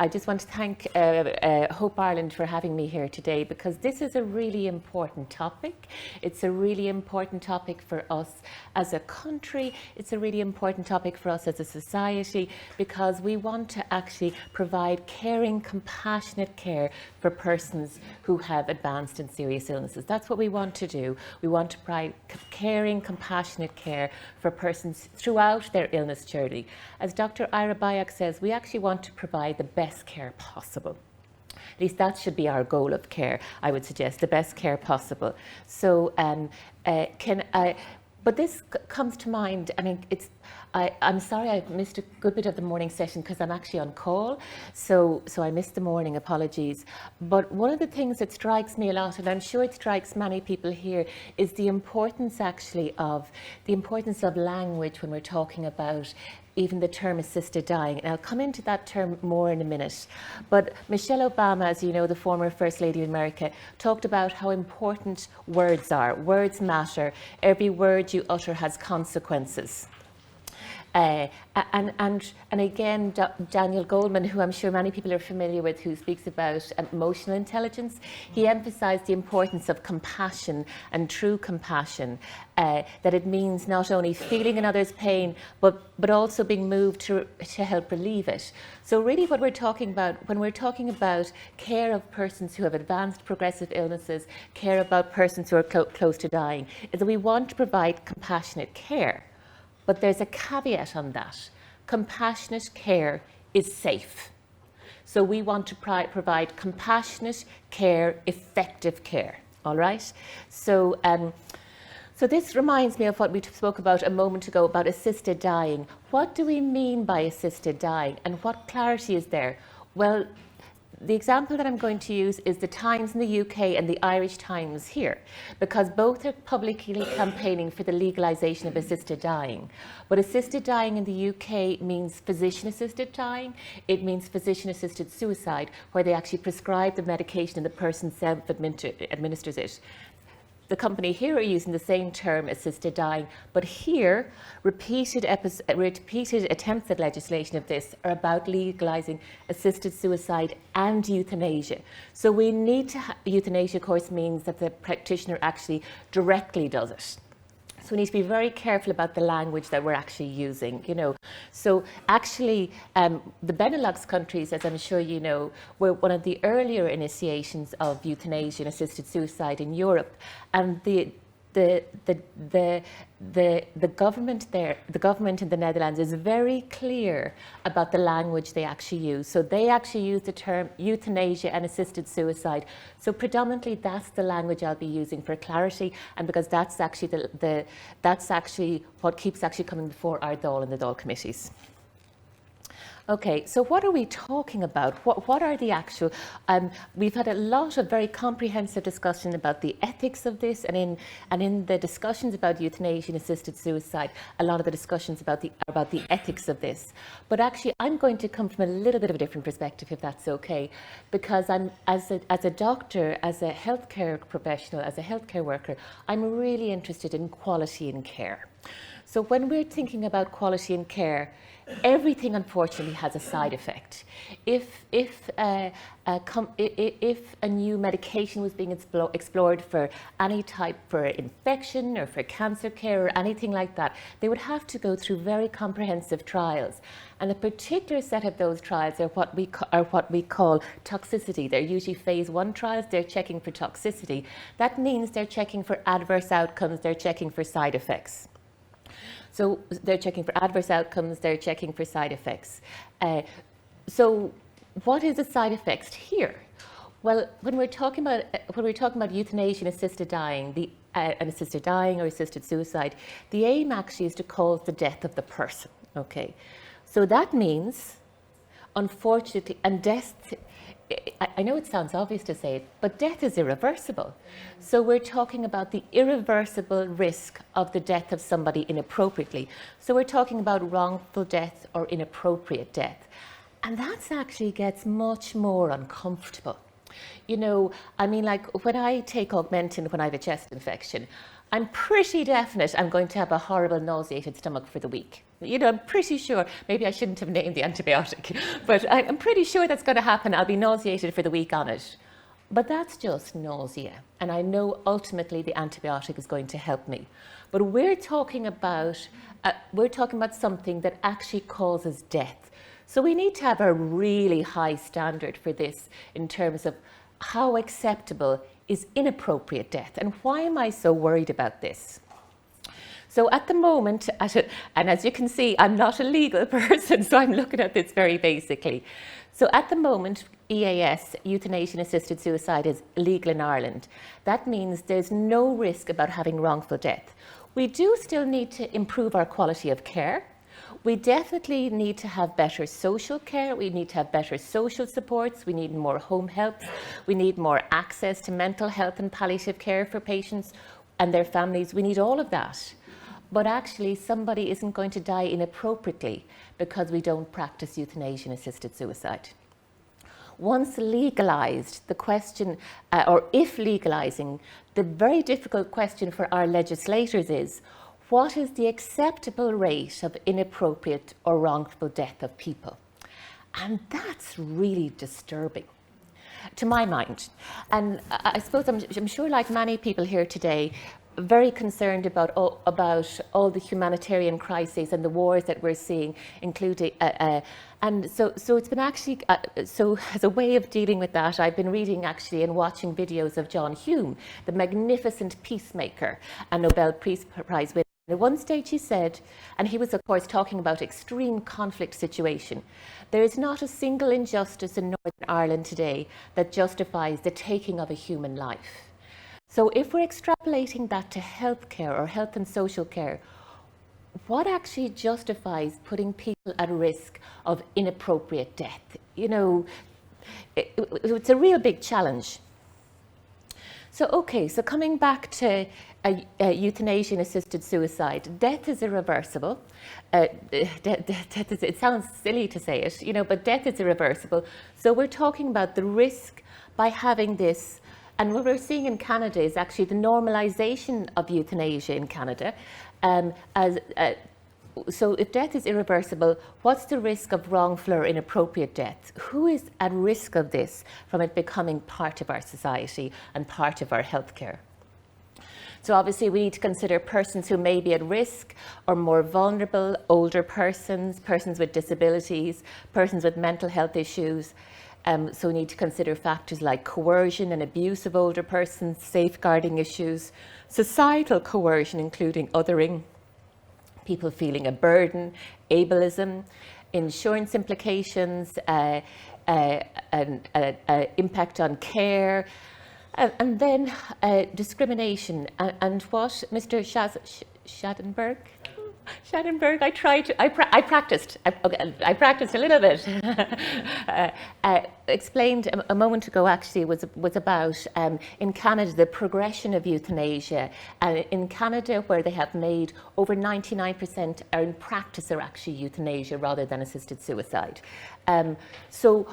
I just want to thank Hope Ireland for having me here today, because this is a really important topic. It's a really important topic for us as a country. It's a really important topic for us as a society, because we want to actually provide caring, compassionate care for persons who have advanced and serious illnesses. That's what we want to do. We want to provide caring, compassionate care for persons throughout their illness journey. As Dr. Ira Byock says, we actually want to provide the best care possible. At least that should be our goal of care, I would suggest, the best care possible. So but this comes to mind. I mean, I'm sorry I missed a good bit of the morning session because I'm actually on call, so I missed the morning, apologies. But one of the things that strikes me a lot, and I'm sure it strikes many people here, is the importance actually of language when we're talking about even the term assisted dying. And I'll come into that term more in a minute. But Michelle Obama, as you know, the former First Lady of America, talked about how important words are. Words matter. Every word you utter has consequences. And again, Daniel Goleman, who I'm sure many people are familiar with, who speaks about emotional intelligence, he emphasized the importance of compassion and true compassion, that it means not only feeling another's pain, but also being moved to help relieve it. So really what we're talking about, when we're talking about care of persons who have advanced progressive illnesses, care about persons who are close to dying, is that we want to provide compassionate care. But there's a caveat on that. Compassionate care is safe. So we want to provide compassionate care, effective care, all right? So this reminds me of what we spoke about a moment ago about assisted dying. What do we mean by assisted dying, and what clarity is there? Well, the example that I'm going to use is the Times in the UK and the Irish Times here, because both are publicly campaigning for the legalisation of assisted dying. But assisted dying in the UK means physician-assisted dying. It means physician-assisted suicide, where they actually prescribe the medication and the person self-administers it. The company here are using the same term, assisted dying, but here, repeated attempts at legislation of this are about legalising assisted suicide and euthanasia. So we need to euthanasia, of course, means that the practitioner actually directly does it. So we need to be very careful about the language that we're actually using, you know. So actually, the Benelux countries, as I'm sure you know, were one of the earlier initiations of euthanasia and assisted suicide in Europe. And the government there, the government in the Netherlands is very clear about the language they actually use. So they actually use the term euthanasia and assisted suicide. So predominantly that's the language I'll be using for clarity, and because that's actually that's actually what keeps actually coming before our Dáil and the Dáil committees. Okay, so what are we talking about? What are the actual, we've had a lot of very comprehensive discussion about the ethics of this, and in the discussions about euthanasia and assisted suicide, a lot of the discussions about the ethics of this. But actually, I'm going to come from a little bit of a different perspective, if that's okay, because I'm, as a doctor, as a healthcare professional, as a healthcare worker, I'm really interested in quality in care. So when we're thinking about quality in care, everything unfortunately has a side effect. If a new medication was being explored for any type, for infection or for cancer care or anything like that, they would have to go through very comprehensive trials. And a particular set of those trials are what we call toxicity. They're usually phase 1 trials. They're checking for toxicity. That means they're checking for adverse outcomes. They're checking for side effects. So they're checking for adverse outcomes, they're checking for side effects. So what is the side effects here? Well, when we're talking about euthanasia and assisted dying, assisted dying or assisted suicide, the aim actually is to cause the death of the person. Okay, so that means, unfortunately, and death. I know it sounds obvious to say it, but death is irreversible. So we're talking about the irreversible risk of the death of somebody inappropriately. So we're talking about wrongful death or inappropriate death. And that actually gets much more uncomfortable. You know, I mean, like when I take Augmentin when I have a chest infection, I'm pretty definite I'm going to have a horrible nauseated stomach for the week. I'm pretty sure, maybe I shouldn't have named the antibiotic, but I'm pretty sure that's going to happen. I'll be nauseated for the week on it. But that's just nausea. And I know ultimately the antibiotic is going to help me. But we're talking about something that actually causes death. So we need to have a really high standard for this in terms of how acceptable is inappropriate death. And why am I so worried about this? So at the moment, and as you can see, I'm not a legal person, so I'm looking at this very basically. So at the moment, EAS, euthanasia-assisted suicide, is legal in Ireland. That means there's no risk about having wrongful death. We do still need to improve our quality of care. We definitely need to have better social care. We need to have better social supports. We need more home help. We need more access to mental health and palliative care for patients and their families. We need all of that. But actually, somebody isn't going to die inappropriately because we don't practice euthanasia-assisted suicide. Once legalised, the question, or if legalising, the very difficult question for our legislators is, what is the acceptable rate of inappropriate or wrongful death of people? And that's really disturbing, to my mind. And I suppose I'm sure, like many people here today, very concerned about all the humanitarian crises and the wars that we're seeing, including and so it's been actually so as a way of dealing with that, I've been reading actually and watching videos of John Hume, the magnificent peacemaker and Nobel Peace Prize winner. At one stage he said, and he was of course talking about extreme conflict situation, there is not a single injustice in Northern Ireland today that justifies the taking of a human life. So if we're extrapolating that to healthcare or health and social care, what actually justifies putting people at risk of inappropriate death? It's a real big challenge. So coming back to euthanasia-assisted suicide, death is irreversible. It sounds silly to say it, but death is irreversible. So we're talking about the risk by having this. And what we're seeing in Canada is actually the normalization of euthanasia in Canada. So if death is irreversible, what's the risk of wrongful or inappropriate death? Who is at risk of this from it becoming part of our society and part of our healthcare? So obviously we need to consider persons who may be at risk or more vulnerable, older persons, persons with disabilities, persons with mental health issues. So we need to consider factors like coercion and abuse of older persons, safeguarding issues, societal coercion, including othering, people feeling a burden, ableism, insurance implications, impact on care, and then discrimination. And what Mr. Schadenberg, I practiced a little bit, explained a moment ago actually was about in Canada the progression of euthanasia, and in Canada where they have made over 99% are in practice are actually euthanasia rather than assisted suicide. So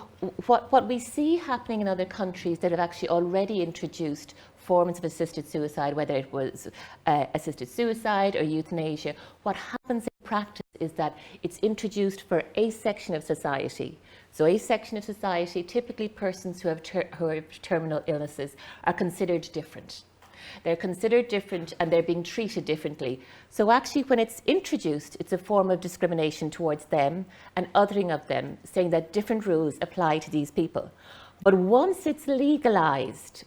what we see happening in other countries that have actually already introduced forms of assisted suicide, whether it was assisted suicide or euthanasia, what happens in practice is that it's introduced for a section of society. So a section of society, typically persons who have terminal illnesses, are considered different. They're considered different and they're being treated differently. So actually when it's introduced, it's a form of discrimination towards them and othering of them, saying that different rules apply to these people. But once it's legalized,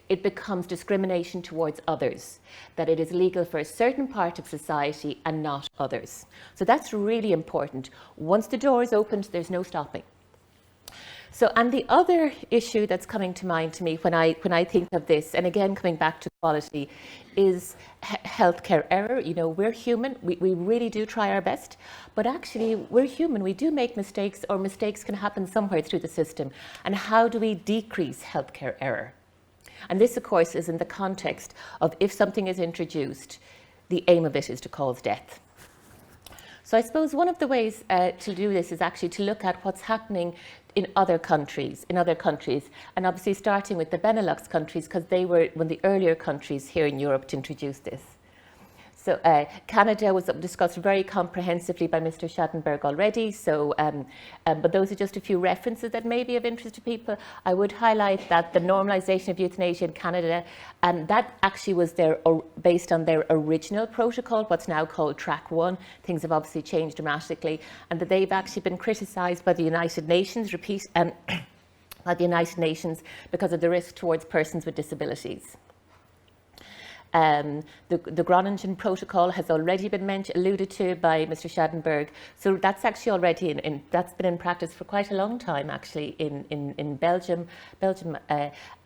it becomes discrimination towards others, that it is legal for a certain part of society and not others. So that's really important. Once the door is opened, there's no stopping. So, and the other issue that's coming to mind to me when I think of this, and again coming back to quality, is healthcare error. We're human, we really do try our best, but actually we're human, we do make mistakes, or mistakes can happen somewhere through the system. And how do we decrease healthcare error? And this, of course, is in the context of if something is introduced, the aim of it is to cause death. So I suppose one of the ways to do this is actually to look at what's happening in other countries, and obviously starting with the Benelux countries, because they were one of the earlier countries here in Europe to introduce this. So Canada was discussed very comprehensively by Mr. Schattenberg already. So, but those are just a few references that may be of interest to people. I would highlight that the normalisation of euthanasia in Canada, and that actually was based on their original protocol, what's now called Track 1. Things have obviously changed dramatically, and that they've actually been criticised by the United Nations, by the United Nations, because of the risk towards persons with disabilities. The Groningen Protocol has already been alluded to by Mr. Schattenberg. So that's actually already that's been in practice for quite a long time, actually, in Belgium,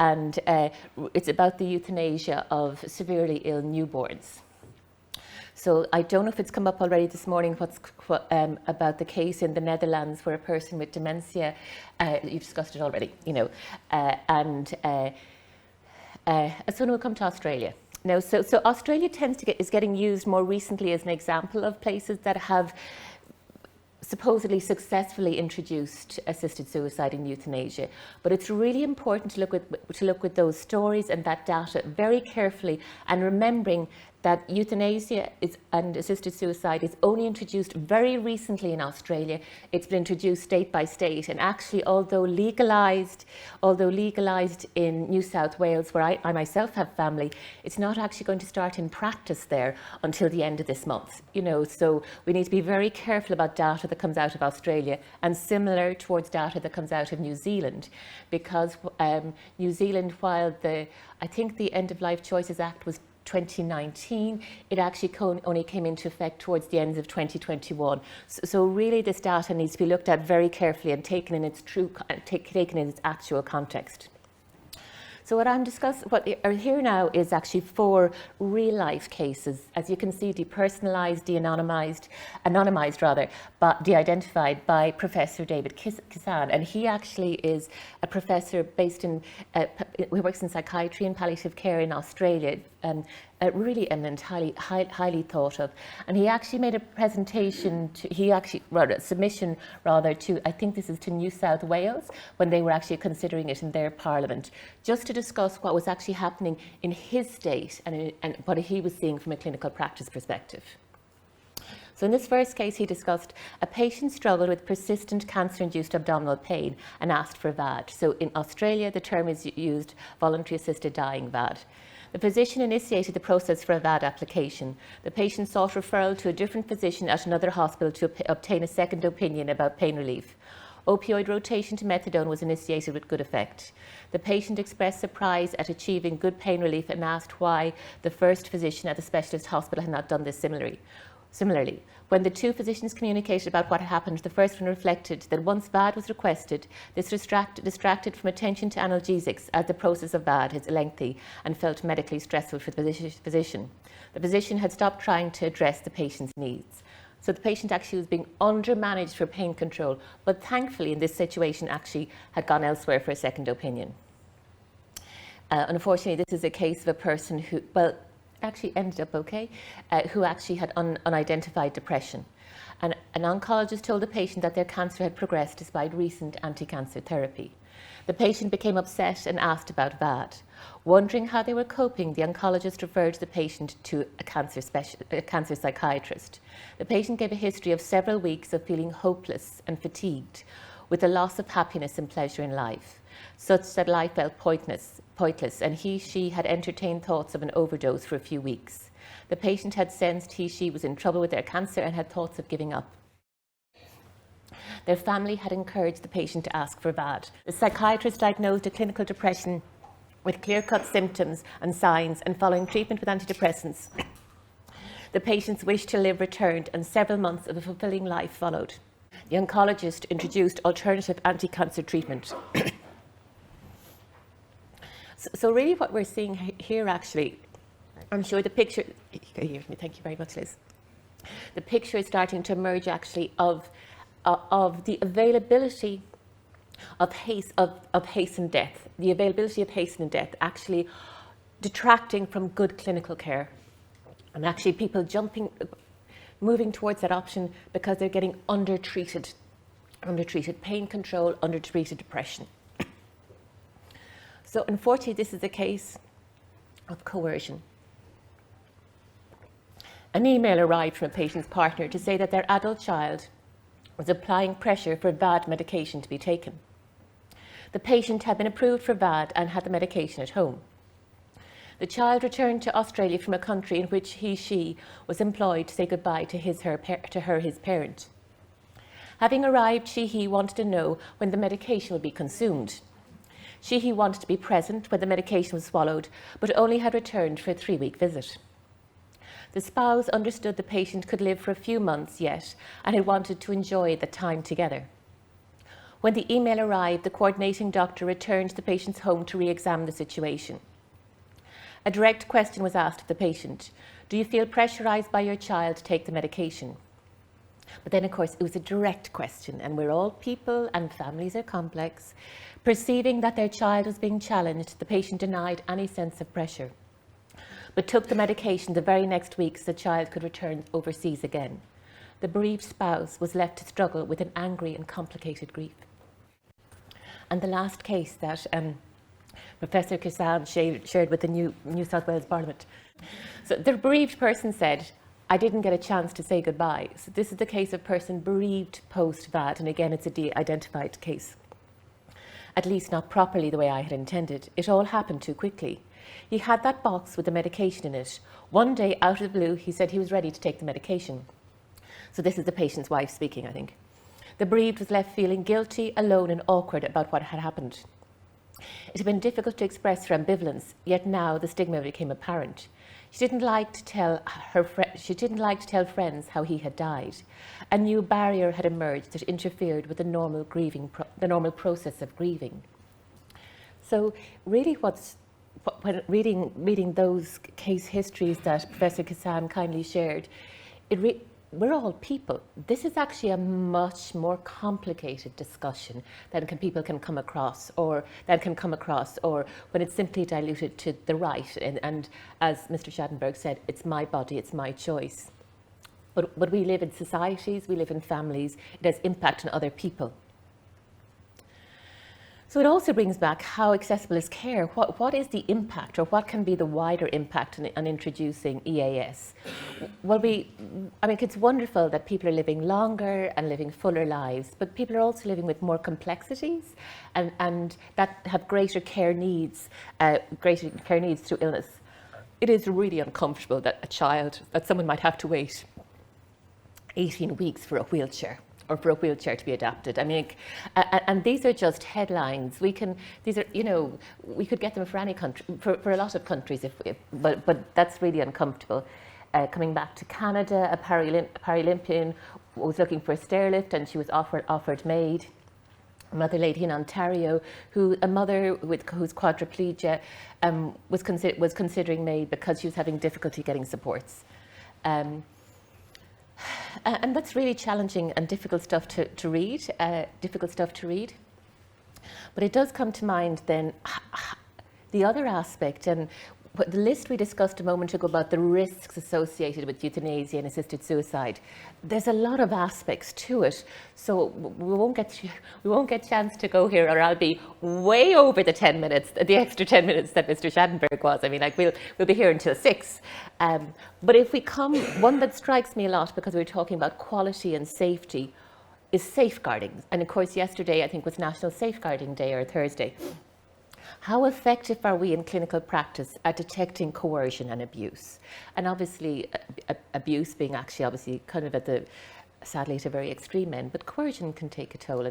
and it's about the euthanasia of severely ill newborns. So I don't know if it's come up already this morning about the case in the Netherlands where a person with dementia, you've discussed it already, and soon we'll come to Australia. No, so Australia is getting used more recently as an example of places that have supposedly successfully introduced assisted suicide and euthanasia. But it's really important to look at those stories and that data very carefully, and remembering that euthanasia and assisted suicide is only introduced very recently in Australia. It's been introduced state by state, and actually, although legalised in New South Wales, where I myself have family, it's not actually going to start in practice there until the end of this month. So we need to be very careful about data that comes out of Australia, and similar towards data that comes out of New Zealand, because New Zealand, while I think the End of Life Choices Act was 2019, it actually only came into effect towards the end of 2021. So really this data needs to be looked at very carefully and taken in its actual context. So what are here now is actually 4 real-life cases. As you can see, depersonalized, de-identified by Professor David Kisan. And he actually is a professor based he works in psychiatry and palliative care in Australia, really eminent, highly thought of. And he actually made a presentation a submission to, I think this is to New South Wales, when they were actually considering it in their parliament, just to discuss what was actually happening in his state and what he was seeing from a clinical practice perspective. So in this first case, he discussed a patient struggled with persistent cancer-induced abdominal pain and asked for VAD. So in Australia, the term is used voluntary assisted dying, VAD. The physician initiated the process for a VAD application. The patient sought referral to a different physician at another hospital to obtain a second opinion about pain relief. Opioid rotation to methadone was initiated with good effect. The patient expressed surprise at achieving good pain relief and asked why the first physician at the specialist hospital had not done this similarly. When the 2 physicians communicated about what had happened, the first one reflected that once VAD was requested, this distracted from attention to analgesics, as the process of VAD is lengthy and felt medically stressful for the physician. The physician had stopped trying to address the patient's needs. So the patient actually was being undermanaged for pain control, but thankfully in this situation actually had gone elsewhere for a second opinion. Unfortunately, this is a case of a person who, actually ended up okay, who actually had unidentified depression. And an oncologist told the patient that their cancer had progressed despite recent anti-cancer therapy. The patient became upset and asked about VAD. Wondering how they were coping, the oncologist referred the patient to a cancer psychiatrist. The patient gave a history of several weeks of feeling hopeless and fatigued, with a loss of happiness and pleasure in life, such that life felt pointless, and she had entertained thoughts of an overdose for a few weeks. The patient had sensed she was in trouble with their cancer and had thoughts of giving up. Their family had encouraged the patient to ask for VAD. The psychiatrist diagnosed a clinical depression with clear-cut symptoms and signs, and following treatment with antidepressants, the patient's wish to live returned and several months of a fulfilling life followed. The oncologist introduced alternative anti-cancer treatment. So really what we're seeing here actually, I'm sure the picture, you can hear me, thank you very much, Liz. The picture is starting to emerge actually of the availability of hastened death, the availability of hastened death actually detracting from good clinical care. And actually people moving towards that option because they're getting undertreated pain control, undertreated depression. So unfortunately, this is a case of coercion. An email arrived from a patient's partner to say that their adult child was applying pressure for VAD medication to be taken. The patient had been approved for VAD and had the medication at home. The child returned to Australia from a country in which she was employed to say goodbye to his parent. Having arrived, he wanted to know when the medication would be consumed. He wanted to be present when the medication was swallowed, but only had returned for a 3-week visit. The spouse understood the patient could live for a few months yet and had wanted to enjoy the time together. When the email arrived, the coordinating doctor returned to the patient's home to re-examine the situation. A direct question was asked of the patient: do you feel pressurized by your child to take the medication? But then, of course, it was a direct question, and we're all people and families are complex. Perceiving that their child was being challenged, the patient denied any sense of pressure, but took the medication the very next week so the child could return overseas again. The bereaved spouse was left to struggle with an angry and complicated grief. And the last case that Professor Colleran shared with the New South Wales Parliament. So the bereaved person said, I didn't get a chance to say goodbye. So this is the case of person bereaved post-VAD, and again it's a de-identified case. At least not properly the way I had intended. It all happened too quickly. He had that box with the medication in it. One day, out of the blue, he said he was ready to take the medication. So this is the patient's wife speaking, I think. The bereaved was left feeling guilty, alone and awkward about what had happened. It had been difficult to express her ambivalence, yet now the stigma became apparent. She didn't like to tell friends how he had died. A new barrier had emerged that interfered with the normal process of grieving. So really when reading those case histories that Professor Colleran kindly shared, we're all people. This is actually a much more complicated discussion than people can come across, or when it's simply diluted to the right. And as Mr. Schadenberg said, it's my body, it's my choice. But we live in societies, we live in families, it has impact on other people. So it also brings back how accessible is care. What is the impact, or what can be the wider impact on introducing EAS? Well, it's wonderful that people are living longer and living fuller lives, but people are also living with more complexities and that have greater care needs through illness. It is really uncomfortable that someone might have to wait 18 weeks for a wheelchair, or for a wheelchair to be adapted. And these are just headlines. We could get them for any country, for a lot of countries, but that's really uncomfortable. Coming back to Canada, a Paralympian was looking for a stair lift and she was offered MAID. Another lady in Ontario, a mother whose quadriplegia, was considering MAID because she was having difficulty getting supports. And that's really challenging and difficult stuff to read. But it does come to mind then the other aspect, and the list we discussed a moment ago about the risks associated with euthanasia and assisted suicide. There's a lot of aspects to it, so we won't get chance to go here, or I'll be way over the extra 10 minutes that Mr. Schadenberg was. We'll be here until 6. But if we one that strikes me a lot, because we were talking about quality and safety, is safeguarding. And of course, yesterday I think was National Safeguarding Day, or Thursday. How effective are we in clinical practice at detecting coercion and abuse? And obviously, abuse being obviously kind of sadly at a very extreme end, but coercion can take a toll.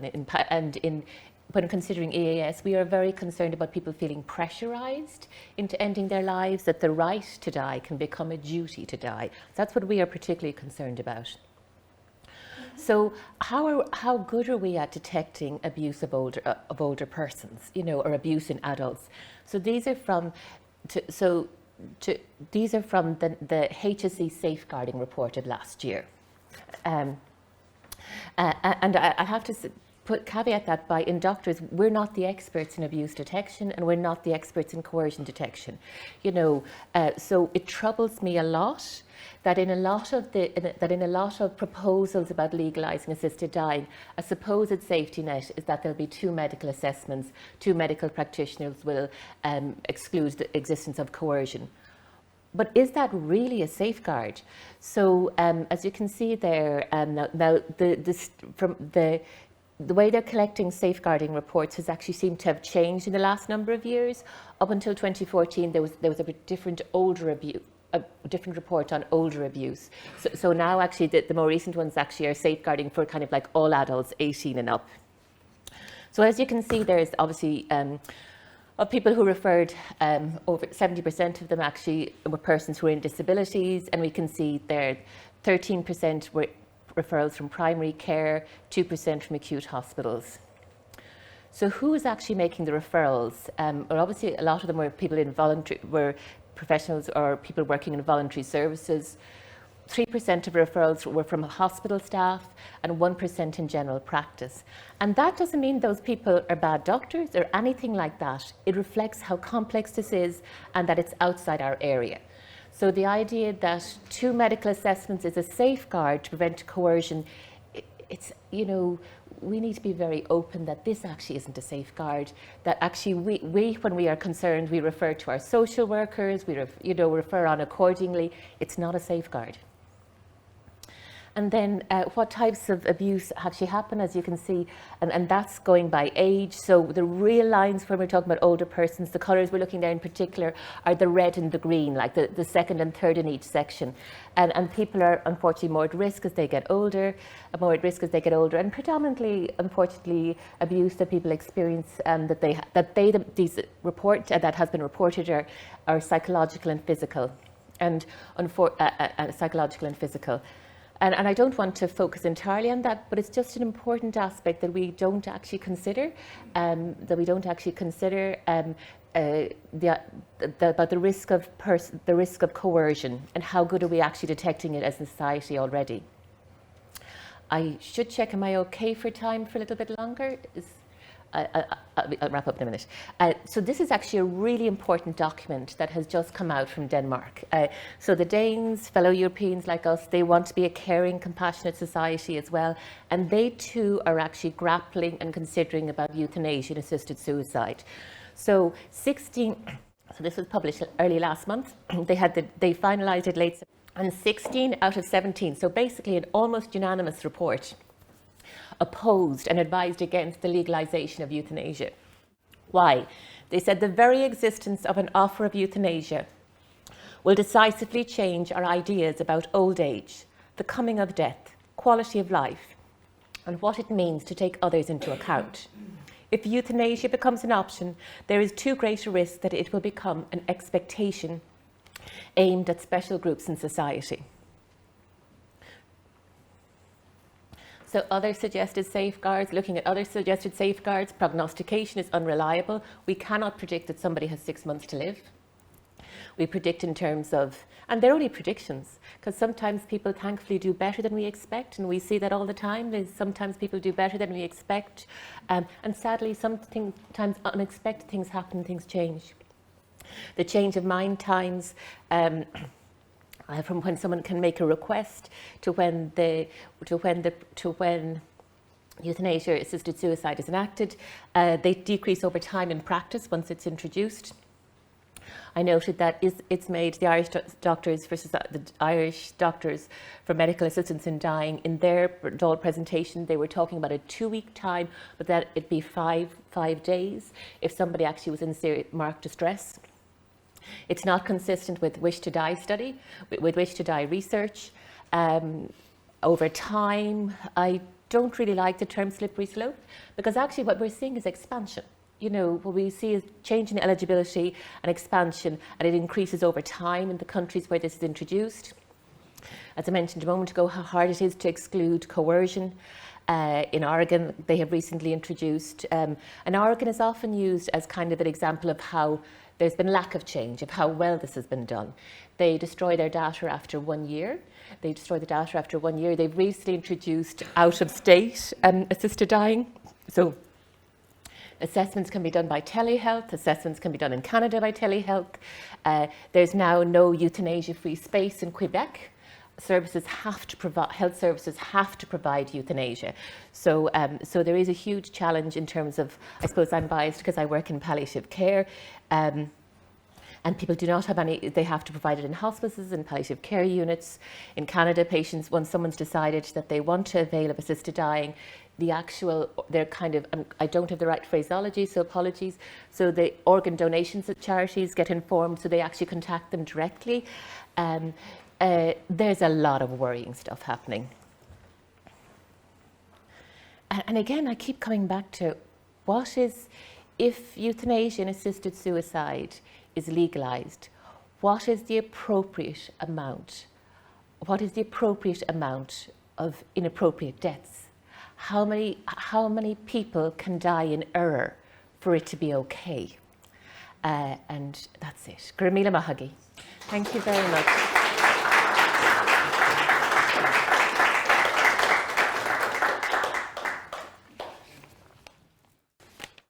When considering EAS, we are very concerned about people feeling pressurized into ending their lives, that the right to die can become a duty to die. That's what we are particularly concerned about. So how good are we at detecting abuse of older persons, or abuse in adults? So these are from the HSE safeguarding report of last year, and I have to caveat that by, in doctors, we're not the experts in abuse detection, and we're not the experts in coercion detection. So it troubles me a lot that in a lot of proposals about legalising assisted dying, a supposed safety net is that there'll be 2 medical assessments, 2 medical practitioners will exclude the existence of coercion. But is that really a safeguard? So as you can see there, now the way they're collecting safeguarding reports has actually seemed to have changed in the last number of years. Up until 2014, there was a different different report on older abuse. So now actually the more recent ones actually are safeguarding for kind of like all adults 18 and up. So as you can see, there's obviously of people who referred, over 70% of them actually were persons who were in disabilities, and we can see there 13% were referrals from primary care, 2% from acute hospitals. So who is actually making the referrals? Well, obviously a lot of them were people in were professionals or people working in voluntary services. 3% of referrals were from hospital staff and 1% in general practice. And that doesn't mean those people are bad doctors or anything like that. It reflects how complex this is and that it's outside our area. So the idea that 2 medical assessments is a safeguard to prevent coercion, it's, you know, we need to be very open that this actually isn't a safeguard, that actually we when we are concerned, we refer to our social workers, we refer on accordingly. It's not a safeguard. And then what types of abuse actually happen, as you can see, and that's going by age. So the real lines when we're talking about older persons, the colours we're looking there in particular are the red and the green, like the second and third in each section. And people are unfortunately more at risk as they get older, and predominantly, unfortunately, abuse that people experience these report that has been reported are psychological and physical, and psychological and physical. And I don't want to focus entirely on that, but it's just an important aspect that we don't actually consider, about the risk of coercion and how good are we actually detecting it as a society already. I should check, am I okay for time for a little bit longer? I'll wrap up in a minute. So this is actually a really important document that has just come out from Denmark. So the Danes, fellow Europeans like us, they want to be a caring, compassionate society as well. And they too are actually grappling and considering about euthanasia and assisted suicide. So this was published early last month. They finalized it late, and 16 out of 17, so basically an almost unanimous report, opposed and advised against the legalization of euthanasia. Why? They said the very existence of an offer of euthanasia will decisively change our ideas about old age, the coming of death, quality of life, and what it means to take others into account. If euthanasia becomes an option, there is too great a risk that it will become an expectation aimed at special groups in society. So other suggested safeguards, looking at other suggested safeguards, prognostication is unreliable. We cannot predict that somebody has 6 months to live. We predict in terms of, and they're only predictions, because sometimes people thankfully do better than we expect, and we see that all the time. Sometimes people do better than we expect, and sadly sometimes unexpected things happen, things change. The change of mind times, from when someone can make a request to when euthanasia assisted suicide is enacted, they decrease over time in practice once it's introduced. I noted that it's made the Irish doctors versus the Irish doctors for medical assistance in dying. In their Dáil presentation, they were talking about a 2-week time, but that it'd be five days if somebody actually was in serious marked distress. It's not consistent with Wish to Die study, with Wish to Die research. Over time, I don't really like the term slippery slope, because actually what we're seeing is expansion. You know, what we see is change in eligibility and expansion, and it increases over time in the countries where this is introduced. As I mentioned a moment ago, how hard it is to exclude coercion. In Oregon, they have recently introduced, and Oregon is often used as kind of an example of how there's been lack of change, of how well this has been done. They destroy their data after 1 year. They've recently introduced out-of-state assisted dying. So assessments can be done by telehealth. Assessments can be done in Canada by telehealth. There's now no euthanasia-free space in Quebec. Health services have to provide euthanasia. So there is a huge challenge in terms of, I suppose I'm biased because I work in palliative care, and people do not have any, they have to provide it in hospices and palliative care units. In Canada, patients, once someone's decided that they want to avail of assisted dying, they're kind of, I don't have the right phraseology, so apologies. So the organ donations at charities get informed, so they actually contact them directly. There's a lot of worrying stuff happening. And again, I keep coming back to if euthanasia and assisted suicide is legalised, what is the appropriate amount? What is the appropriate amount of inappropriate deaths? How many people can die in error for it to be okay? And that's it. Gramila Mahagi. Thank you very much.